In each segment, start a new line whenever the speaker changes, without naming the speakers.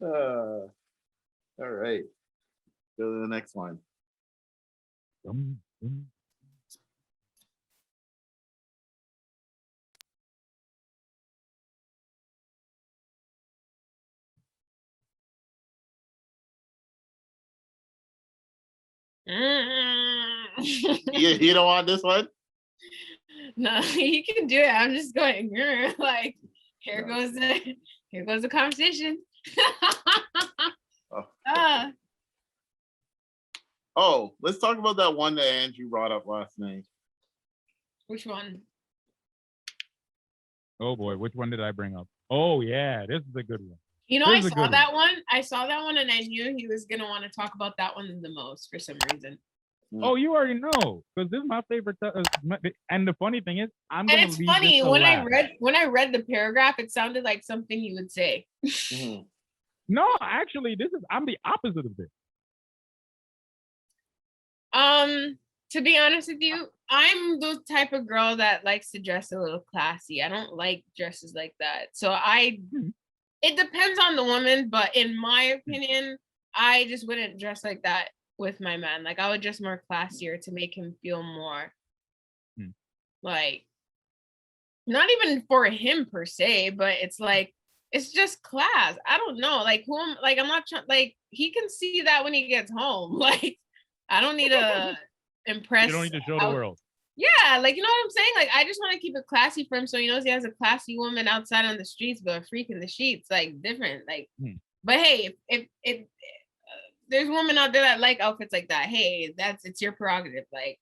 All right. Go to the next one. You don't want this one?
No, you can do it. I'm just going like here goes the conversation.
Oh, let's talk about that one that Andrew brought up last night.
Which one?
Oh boy, which one did I bring up? Oh yeah, this is a good one.
You know, I saw that one. I saw that one, and I knew he was gonna want to talk about that one the most for some reason.
Oh, you already know, because this is my favorite. And the funny thing is,
and it's funny when I read the paragraph, it sounded like something you would say.
No, actually, I'm the opposite of this.
To be honest with you, I'm the type of girl that likes to dress a little classy. I don't like dresses like that. So it depends on the woman, but in my opinion, I just wouldn't dress like that with my man. Like I would dress more classier to make him feel more like, not even for him per se, but it's like, it's just class. I don't know. Like I'm not trying, like he can see that when he gets home. Like I don't need to impress.
You don't need to show the world.
Yeah, like, you know what I'm saying? Like, I just want to keep it classy for him so he knows he has a classy woman outside on the streets, but a freak in the sheets, like, different. Like, but hey, if there's women out there that like outfits like that, hey, it's your prerogative. Like,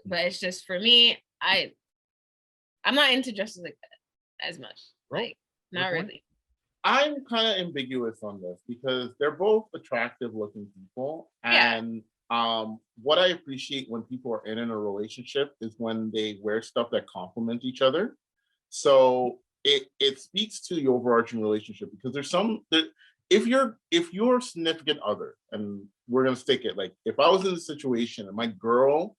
but it's just for me, I'm not into dresses like that as much. Like, not really.
I'm kind of ambiguous on this because they're both attractive looking people. And what I appreciate when people are in a relationship is when they wear stuff that complement each other. So it speaks to the overarching relationship, because there's if your significant other, and we're gonna stick it, like if I was in a situation and my girl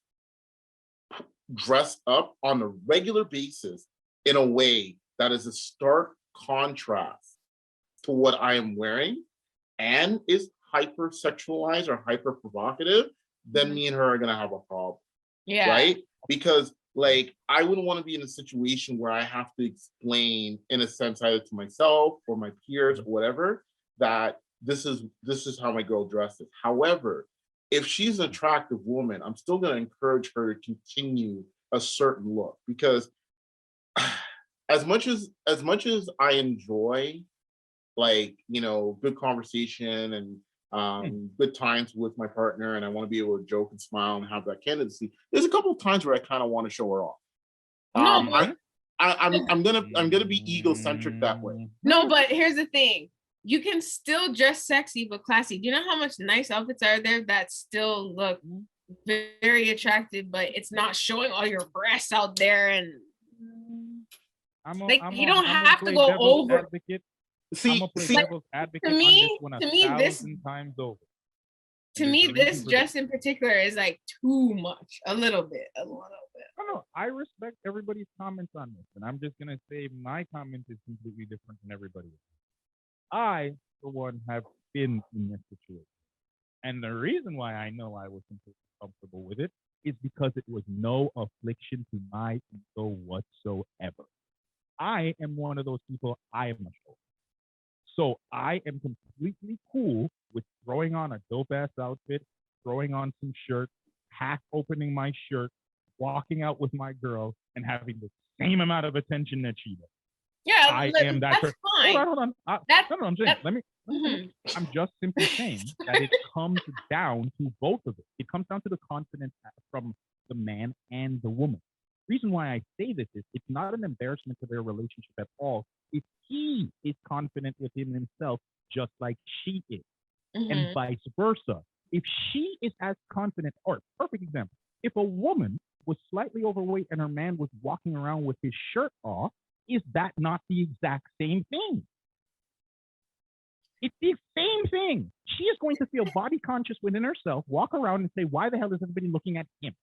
dressed up on a regular basis in a way that is a stark contrast to what I am wearing and is hypersexualized or hyper provocative, then me and her are gonna have a problem.
Yeah.
Right? Because like I wouldn't want to be in a situation where I have to explain, in a sense, either to myself or my peers or whatever, that this is how my girl dresses. However, if she's an attractive woman, I'm still gonna encourage her to continue a certain look, because as much as I enjoy, like, you know, good conversation and good times with my partner, and I want to be able to joke and smile and have that candidacy, there's a couple of times where I kind of want to show her off. I'm gonna be egocentric that way.
No, but here's the thing. You can still dress sexy but classy. Do you know how much nice outfits are there that still look very attractive, but it's not showing all your breasts out there? And you don't have to go over.
Advocate. I'm gonna play devil's advocate on this one 1,000 times over.
To me, this dress in particular is like too much. A little bit.
No, I respect everybody's comments on this, and I'm just gonna say my comment is completely different than everybody else. I, for one, have been in this situation, and the reason why I know I was completely comfortable with it is because it was no affliction to my ego whatsoever. I am one of those people. I am a show. So I am completely cool with throwing on a dope-ass outfit, throwing on some shirts, half opening my shirt, walking out with my girl, and having the same amount of attention that she does.
Yeah,
I am that person. Hold on. I'm saying. I'm just simply saying that it comes down to both of it. It comes down to the confidence from the man and the woman. The reason why I say this is it's not an embarrassment to their relationship at all if he is confident within himself, just like she is, and vice versa. If she is as confident, or perfect example, if a woman was slightly overweight and her man was walking around with his shirt off, is that not the exact same thing? It's the same thing. She is going to feel body conscious within herself, walk around and say, why the hell is everybody looking at him?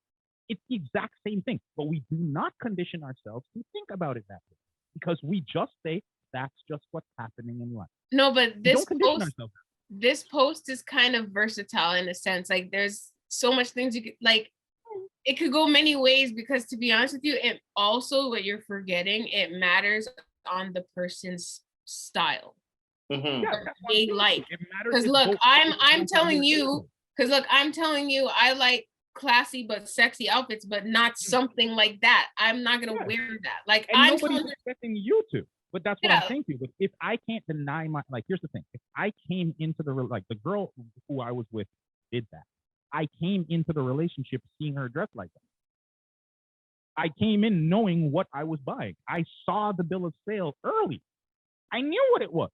It's the exact same thing, but we do not condition ourselves to think about it that way, because we just say, That's just what's happening in life.
No, but
We
this
don't condition
post,
ourselves.
this post is kind of versatile in a sense. Like there's so much things you could like. It could go many ways because, to be honest with you, it also, what you're forgetting, it matters on the person's style.
Mhm.
Yeah,
What
that's what I'm
they
saying.
like.
It matters
Because
if
look,
both
I'm
people
telling
are
you,
equal.
because look, I'm telling you, I like classy but sexy outfits, but not something like that. I'm not gonna
Yeah.
wear that. Like
And
I'm
nobody's
telling
expecting you to. But that's what I'm
Yeah.
saying to you. But if I can't deny my, like, here's the thing. If I came into the, like, the girl who I was with did that. I came into the relationship seeing her dressed like that. I came in knowing what I was buying. I saw the bill of sale early. I knew what it was.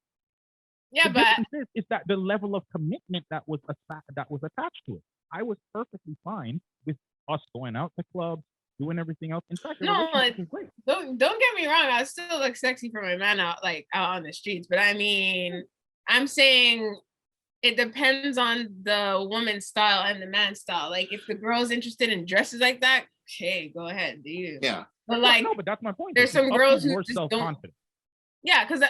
yeah,
The
but
difference is that the level of commitment that was attached to it. I was perfectly fine with us going out to clubs, doing everything else. In fact, the
No,
relationship was great.
don't get me wrong, I still look sexy for my man out on the streets. But I mean, I'm saying it depends on the woman's style and the man's style. Like if the girl's interested in dresses like that, okay, go ahead, do you?
Yeah.
But like
No, but that's my point.
there's
It's
some
up to
girls who
your
just don't.
self-confidence.
Yeah, because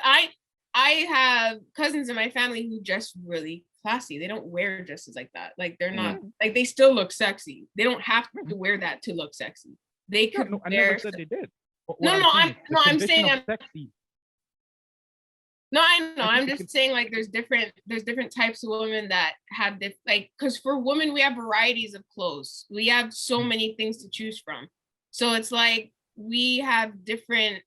I have cousins in my family who dress really classy. They don't wear dresses like that. Like they're not like they still look sexy. They don't have to wear that to look sexy. They
Yeah,
could
no, I
wear.
never said they did. But
No,
what
no,
saying is the
I'm
condition
saying
of
I'm
sexy.
no, I know.
I
I'm
think
just saying like there's different types of women that have this like because for women we have varieties of clothes. We have so many things to choose from. So it's like we have different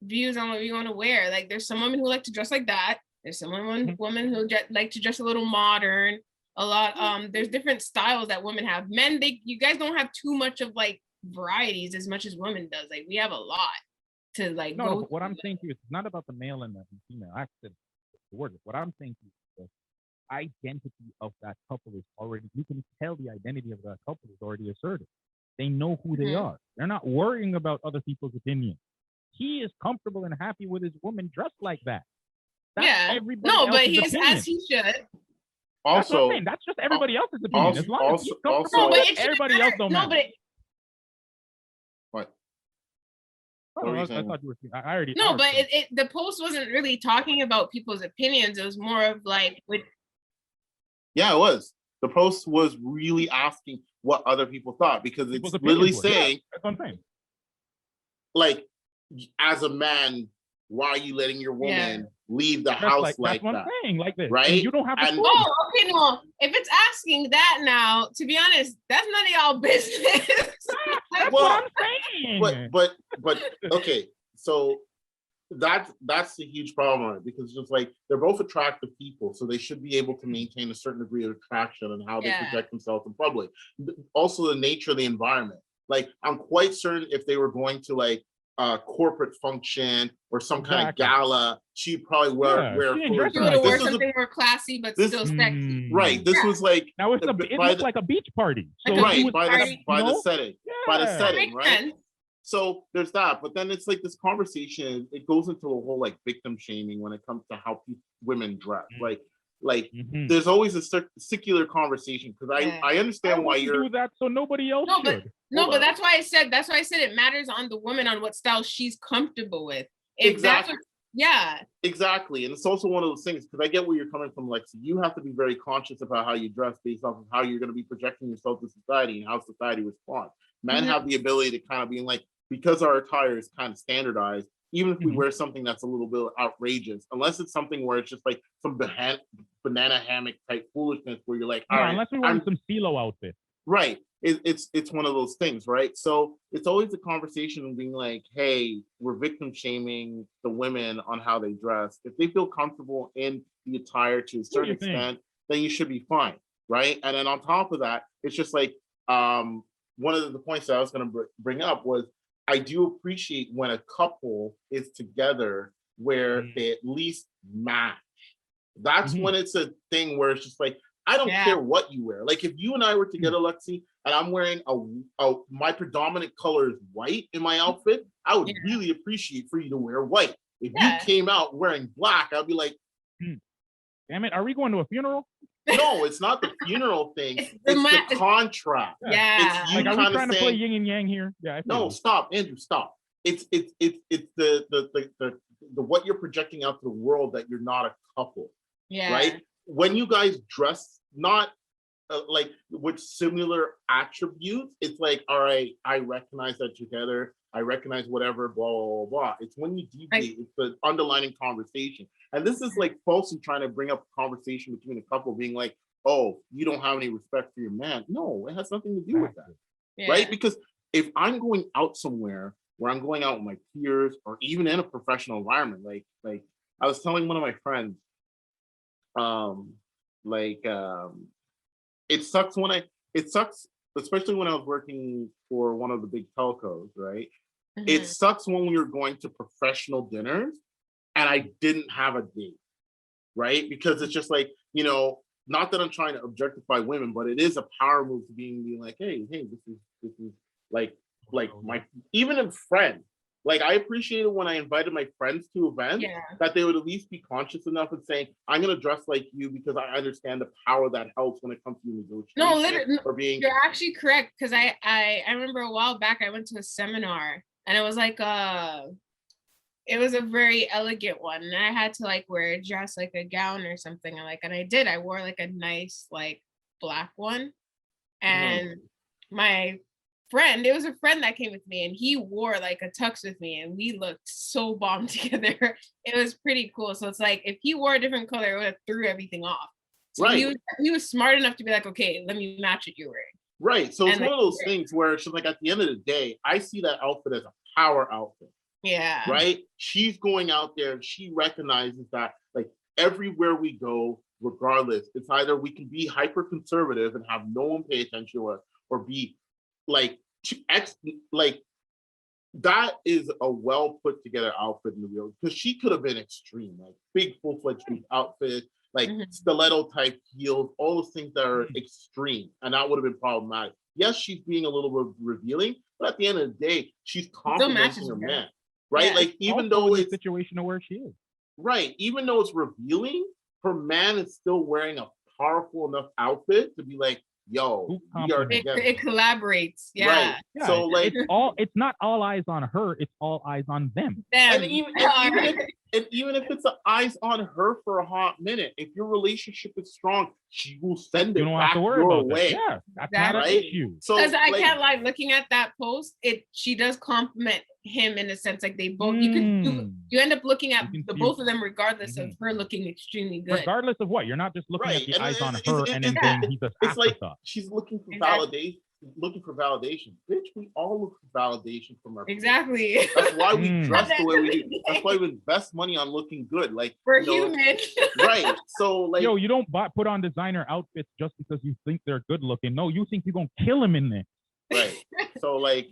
views on what we want to wear. Like there's some women who like to dress like that. There's some women who like to dress a little modern. A lot. There's different styles that women have. Men, you guys don't have too much of like varieties as much as women does. Like we have a lot to like
No,
go.
no, but what I'm saying to you is it's not about the male and the female. I said the word. What I'm saying to you is the identity of that couple is already, you can tell the identity of that couple is already asserted. They know who they are. They're not worrying about other people's opinions. He is comfortable and happy with his woman dressed like that. That's everybody
no, but
else's opinion.
as he should.
That's what I'm
Also,
saying. That's just everybody else's opinion. As long as he's comfortable,
no, but
it
everybody else don't matter.
what?
I thought you were. I already.
No, but the post wasn't really talking about people's opinions. It was more of like with.
Yeah, it was. The post was really asking what other people thought because it's literally saying,
that's what I'm saying.
Like, as a man, why are you letting your woman leave the house like
that's what
that?
I'm saying, like this,
right?
And
you don't have.
oh, okay, no. If it's asking that now, to be honest, that's none of y'all business.
That's what I'm saying.
But okay, so that's the huge problem because just like they're both attractive people, so they should be able to maintain a certain degree of attraction and how they project themselves in public. Also, the nature of the environment. Like, I'm quite certain if they were going to like a corporate function or some kind of gala, she'd probably wear
something more classy but still sexy.
Right. This was like
now it looked like a beach party. So
right by the setting. By the setting, right?
Sense.
So there's that, but then it's like this conversation. It goes into a whole like victim shaming when it comes to how women dress. Like there's always a circular conversation because I understand why you're
do that, so nobody else should.
But that's why I said it matters on the woman on what style she's comfortable with.
Exactly.
Yeah.
Exactly, and it's also one of those things because I get where you're coming from, Lexi. You have to be very conscious about how you dress based off of how you're going to be projecting yourself to society and how society responds. Men have the ability to kind of be like, because our attire is kind of standardized, even if we wear something that's a little bit outrageous, unless it's something where it's just like some banana hammock type foolishness where you're like, all right,
unless we want some CeeLo outfit.
Right. It's one of those things, right? So it's always a conversation of being like, hey, we're victim shaming the women on how they dress. If they feel comfortable in the attire to a certain extent, then you should be fine, right? And then on top of that, it's just like one of the points that I was going to bring up was I do appreciate when a couple is together where they at least match. That's when it's a thing where it's just like, I don't care what you wear. Like if you and I were together, Lexi, and I'm wearing my predominant color is white in my outfit, I would really appreciate for you to wear white. If you came out wearing black, I'd be like,
damn it, are we going to a funeral?
No, it's not the funeral thing. It's the contrast.
Yeah.
It's you
like, are we trying
to
play yin and yang here? Yeah.
No, stop, Andrew, stop. It's the what you're projecting out to the world that you're not a couple.
Yeah.
Right? When you guys dress not like with similar attributes, it's like, all right, I recognize that together. I recognize whatever, blah, blah, blah, blah. It's when you deviate, it's the underlining conversation. And this is like falsely trying to bring up a conversation between a couple being like, oh, you don't have any respect for your man. No, it has nothing to do with that. Yeah. Right? Because if I'm going out somewhere where I'm going out with my peers or even in a professional environment, like I was telling one of my friends, it sucks, especially when I was working for one of the big telcos, right? Mm-hmm. It sucks when we were going to professional dinners and I didn't have a date, right? Because it's just like, you know, not that I'm trying to objectify women, but it is a power move to being like, hey, this is like my, even a friend. Like, I appreciated when I invited my friends to events that they would at least be conscious enough of saying, I'm going to dress like you because I understand the power that helps when it comes to negotiation.
No, literally, you're actually correct. Because I remember a while back, I went to a seminar and it was like, it was a very elegant one. And I had to like wear a dress, like a gown or something. And I did. I wore like a nice, like black one. And my friend, it was a friend that came with me and he wore like a tux with me and we looked so bomb together. It was pretty cool. So it's like if he wore a different color, it would have threw everything off. So he was smart enough to be like, okay, let me match what you're wearing.
Right. So it's one of those things where it's like at the end of the day, I see that outfit as a power outfit. Yeah. Right. She's going out there and she recognizes that like everywhere we go, regardless, it's either we can be hyper conservative and have no one pay attention to us or be like that is a well put together outfit in the real, because she could have been extreme, like big full-fledged outfit, like stiletto type heels, all those things that are extreme, and that would have been problematic. Yes, she's being a little bit revealing, but at the end of the day, she's complimenting her man, right? Yeah. Like even though it's
a situation of where she is,
right, even though it's revealing, her man is still wearing a powerful enough outfit to be like, yo, we are together.
It collaborates. Yeah.
Right. Yeah. So like
it's not all eyes on her, it's all eyes on them.
And even if it's eyes on her for a hot minute, if your relationship is strong, she will send it back your way.
Yeah, that's not an issue.
So because I can't lie, looking at that post, she does compliment him in a sense, like they both you end up looking at the both of them regardless of her looking extremely good.
Regardless of what, you're not just looking at the eyes on her and then saying he's a afterthought.
She's looking for validation. Bitch, we all look for validation from our
Exactly.
That's why we dress the way we do. That's why we invest money on looking good. Like
we're human.
Right. So like
you don't put on designer outfits just because you think they're good looking. No, you think you're gonna kill them in there.
Right. So like,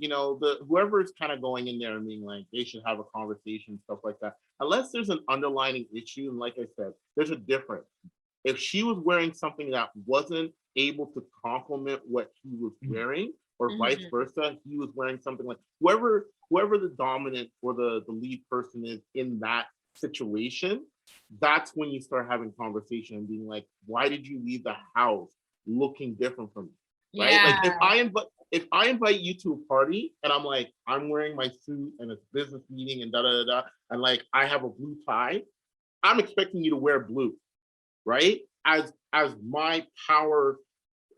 whoever is kind of going in there and being like, they should have a conversation, stuff like that. Unless there's an underlying issue, and like I said, there's a difference. If she was wearing something that wasn't able to complement what he was wearing, or vice versa, he was wearing something like whoever the dominant or the lead person is in that situation, that's when you start having conversation and being like, why did you leave the house looking different from me? Right? Yeah. Like if I invite you to a party and I'm like, I'm wearing my suit and it's a business meeting and and like I have a blue tie, I'm expecting you to wear blue, right? As my power,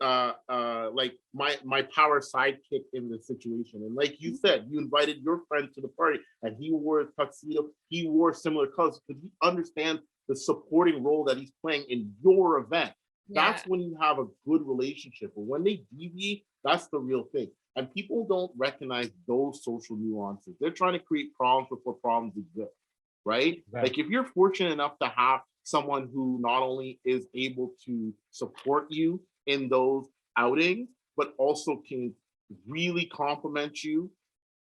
like my power sidekick in this situation. And like you said, you invited your friend to the party and he wore a tuxedo, he wore similar colors because he understands the supporting role that he's playing in your event. That's when you have a good relationship. But when they deviate, that's the real thing. And people don't recognize those social nuances. They're trying to create problems before problems exist, right? Like if you're fortunate enough to have someone who not only is able to support you in those outings, but also can really compliment you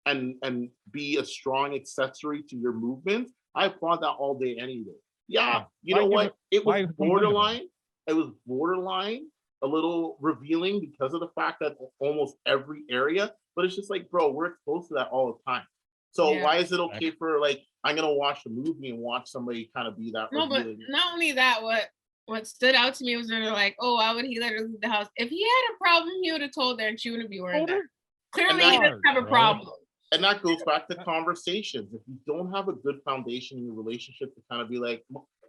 and be a strong accessory to your movements, I applaud that all day, any day. Yeah, you know what? It was borderline. It was borderline, a little revealing because of the fact that almost every area, but it's just like, bro, we're exposed to that all the time. So why is it okay for like, I'm gonna watch a movie and watch somebody kind of be that?
No, revealing? But not only that, what stood out to me was they're like, oh, why would he let her leave the house? If he had a problem, he would have told her and she wouldn't be wearing that. Clearly he doesn't have a problem.
And that goes back to conversations. If you don't have a good foundation in your relationship to kind of be like,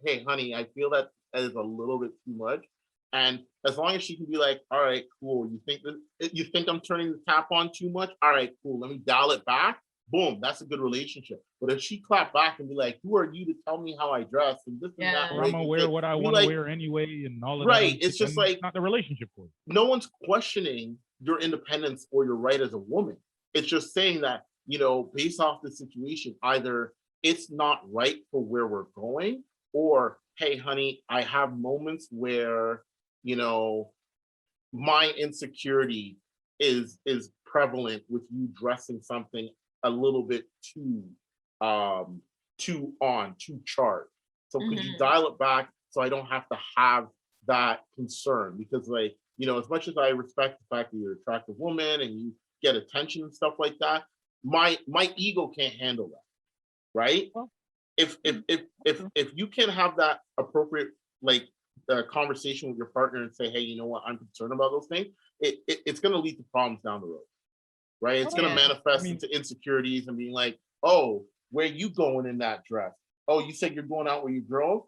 hey, honey, I feel that is a little bit too much. And as long as she can be like, all right, cool. You think I'm turning the tap on too much? All right, cool. Let me dial it back. Boom, that's a good relationship. But if she clap back and be like, who are you to tell me how I dress and this and that,
or I'm gonna wear what I want to wear anyway, and all of that.
Right. It's just like
not the relationship for you.
No one's questioning your independence or your right as a woman. It's just saying that, based off the situation, either it's not right for where we're going, or hey, honey, I have moments where, my insecurity is prevalent with you dressing something a little bit too charged. So could you dial it back so I don't have to have that concern? Because as much as I respect the fact that you're an attractive woman and you get attention and stuff like that, my ego can't handle that. Right? Well, if you can have that appropriate conversation with your partner and say, hey, you know what, I'm concerned about those things, it's going to lead to problems down the road. Right? It's going to manifest into insecurities and being like, oh, where you going in that dress? Oh, you said you're going out with your girl?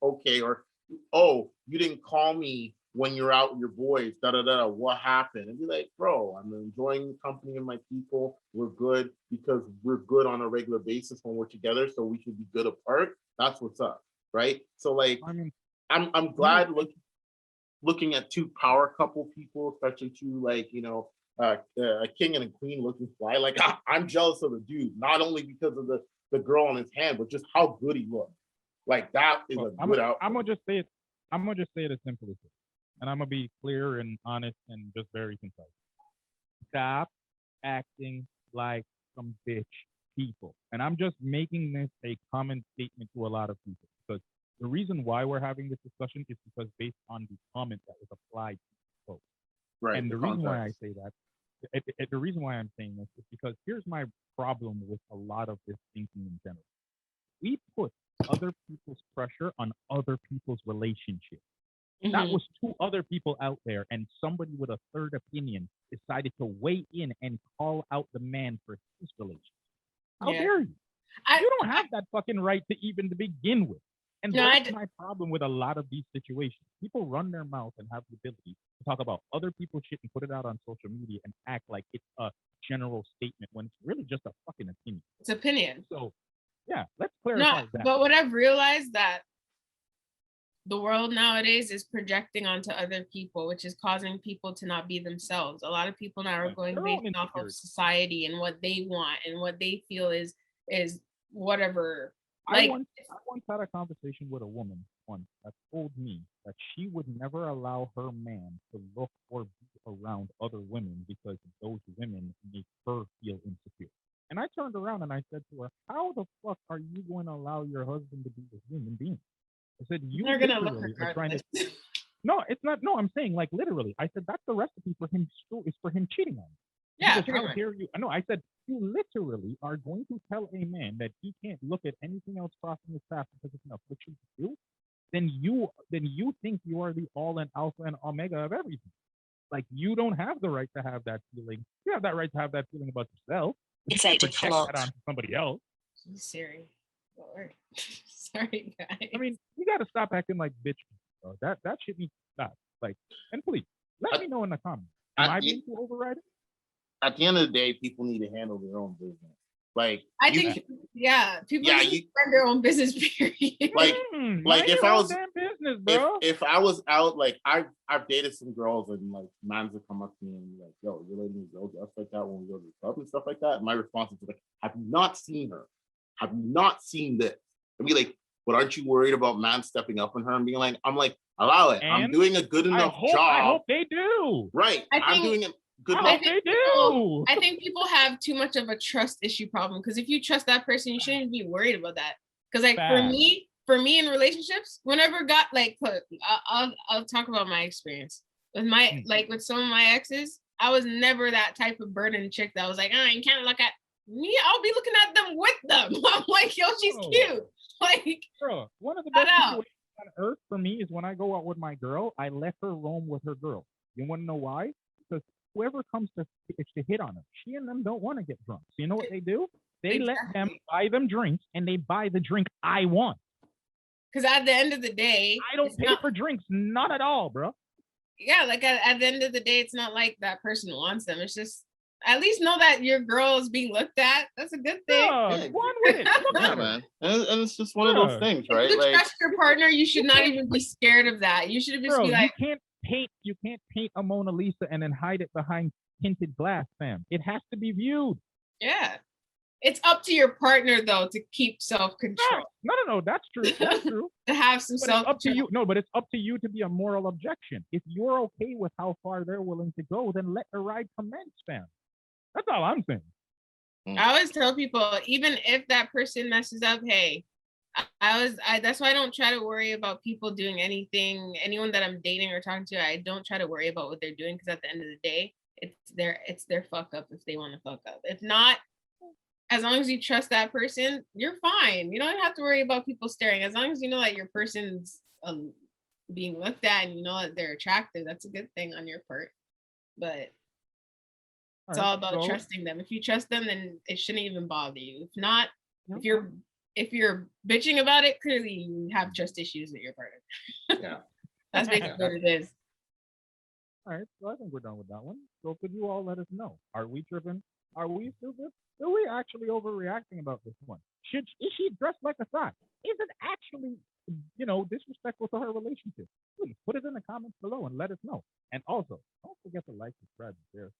Okay. Or, oh, you didn't call me when you're out with your boys, what happened? And be like, bro, I'm enjoying the company of my people. We're good because we're good on a regular basis when we're together, so we should be good apart. That's what's up, right? So I'm glad looking at two power couple people, especially two a king and a queen looking fly. I'm jealous of the dude, not only because of the girl on his hand, but just how good he looks. That is a good outfit.
I'm gonna just say it as simple as this. And I'm gonna be clear and honest and just very concise. Stop acting like some bitch people. And I'm just making this a common statement to a lot of people, because the reason why we're having this discussion is because based on the comment that was applied to the post. Right. And the reason why I say that, the reason why I'm saying this is because here's my problem with a lot of this thinking in general. We put other people's pressure on other people's relationships. That was two other people out there, and somebody with a third opinion decided to weigh in and call out the man for his relationship. How dare you? You don't have that fucking right to even to begin with. And that's my problem with a lot of these situations. People run their mouth and have the ability to talk about other people's shit and put it out on social media and act like it's a general statement when it's really just a fucking opinion.
It's opinion.
So, yeah, let's clarify that.
But what I've realized that the world nowadays is projecting onto other people, which is causing people to not be themselves. A lot of people now are going based off of society and what they want and what they feel is whatever.
I once had a conversation with a woman once that told me that she would never allow her man to look or be around other women because those women make her feel insecure. And I turned around and I said to her, how the fuck are you going to allow your husband to be a human being? I said,
you're gonna look regardless.
No, it's not. No, I'm saying literally. I said that's the recipe for him. Is for him cheating on you.
Yeah.
How dare you? No, I said you literally are going to tell a man that he can't look at anything else crossing his path because it's an affliction to you. Then you think you are the all and alpha and omega of everything. You don't have the right to have that feeling. You have that right to have that feeling about yourself.
It's 8 o'clock.
That on somebody else.
Siri. Lord. Sorry, guys.
I mean, you got to stop acting like bitch. Bro. That shit needs to stop. And please let me know in the comments. Am I being too overriding?
At the end of the day, people need to handle their own business.
I think, people need to run their own business. Period.
If I was
business, bro.
If I was out, I've dated some girls and mans would come up to me and be like, "Yo, you're letting me go just like that when we go to the club and stuff like that." And my response is "Have you not seen her? Have you not seen this?" And be like, "But aren't you worried about man stepping up on her and being like, I'm like, allow it. I'm doing a good enough job."
I hope they do.
Right. I'm doing it good
enough.
I think people have too much of a trust issue problem, because if you trust that person, you shouldn't be worried about that. Because for me in relationships, whenever I'll talk about my experience with my with some of my exes. I was never that type of burden chick that was like, you can't look at me. I'll be looking at them with them. I'm like, yo, she's cute.
Bro, one of the best situations on earth for me is when I go out with my girl, I let her roam with her girl. You want to know why? Because whoever comes to hit on them, she and them don't want to get drunk. So you know what they do? They let them
Exactly.
buy them drinks, and they buy the drink I want.
Because at the end of the day,
I don't
it's
pay
not-
for drinks, not at all, bro.
yeah, like at the end of the day, it's not like that person wants them. It's just at least know that your girl is being looked at. That's a good thing.
Yeah,
Yeah.
go on with it. Look
Yeah,
at her.
man. And it's just one of those
Yeah.
things,
If
right?
you
Like,
trust your partner, you should not even be scared of that. You should just
Bro,
be like,
you can't paint a Mona Lisa and then hide it behind tinted glass, fam. It has to be viewed.
yeah. It's up to your partner though to keep self-control.
No, that's true. That's true.
To have some
But it's up to
self-control.
you. No, but it's up to you to be a moral objection. If you're okay with how far they're willing to go, then let the ride commence, fam. That's all I'm saying.
I always tell people, even if that person messes up, hey, that's why I don't try to worry about people doing anything. Anyone that I'm dating or talking to, I don't try to worry about what they're doing, because at the end of the day, it's their fuck up if they want to fuck up. If not, as long as you trust that person, you're fine. You don't have to worry about people staring. As long as you know that your person's being looked at and you know that they're attractive, that's a good thing on your part. But it's all about trusting them. If you trust them, then it shouldn't even bother you. If not, if you're bitching about it, clearly you have trust issues with your partner.
yeah.
That's basically what it is.
All right, so I think we're done with that one. So could you all let us know? Are we tripping? Are we stupid? Are we actually overreacting about this one? Is she dressed like a thot? Is it actually, disrespectful to her relationship? Please put it in the comments below and let us know. And also, don't forget to like, subscribe, and share.